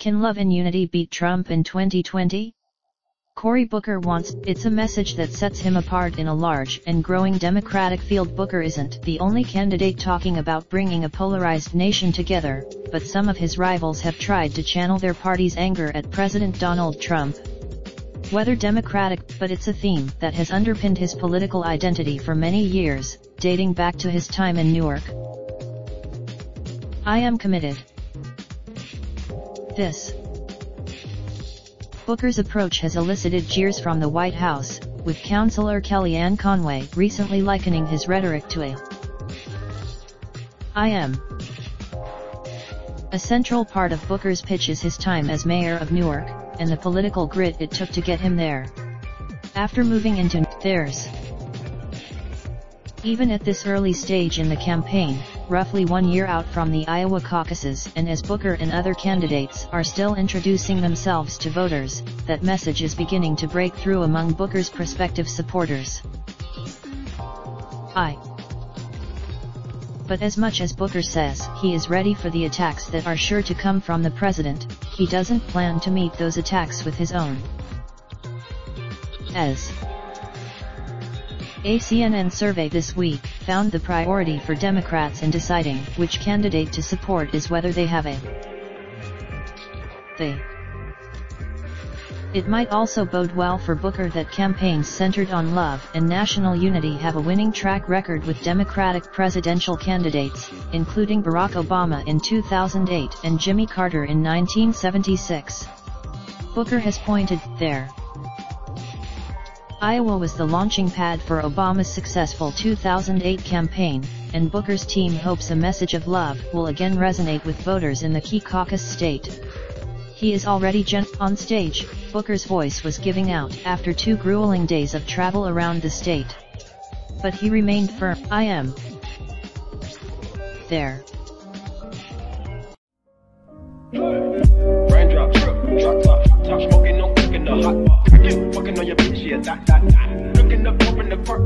Can love and unity beat Trump in 2020? Cory Booker wants, it's a message that sets him apart in a large and growing Democratic field. Booker isn't the only candidate talking about bringing a polarized nation together, but some of his rivals have tried to channel their party's anger at President Donald Trump. Whether Democratic, but it's a theme that has underpinned his political identity for many years, dating back to his time in Newark. I am committed. This Booker's approach has elicited jeers from the White House, with Counselor Kellyanne Conway recently likening his rhetoric to a "I am." A central part of Booker's pitch is his time as mayor of Newark, and the political grit it took to get him there. After moving into theirs. Even at this early stage in the campaign, roughly 1 year out from the Iowa caucuses, and as Booker and other candidates are still introducing themselves to voters, that message is beginning to break through among Booker's prospective supporters. But as much as Booker says he is ready for the attacks that are sure to come from the president, he doesn't plan to meet those attacks with his own. As a CNN survey this week found the priority for Democrats in deciding which candidate to support is whether they have a they. It might also bode well for Booker that campaigns centered on love and national unity have a winning track record with Democratic presidential candidates, including Barack Obama in 2008 and Jimmy Carter in 1976. Booker has pointed there. Iowa was the launching pad for Obama's successful 2008 campaign, and Booker's team hopes a message of love will again resonate with voters in the key caucus state. He is already on stage. Booker's voice was giving out after 2 grueling days of travel around the state. But he remained firm. I am there. Raindrop, drop top smoking, no cooking the hot pot. Fucking on your bitch, yeah, that. Looking up, open the park.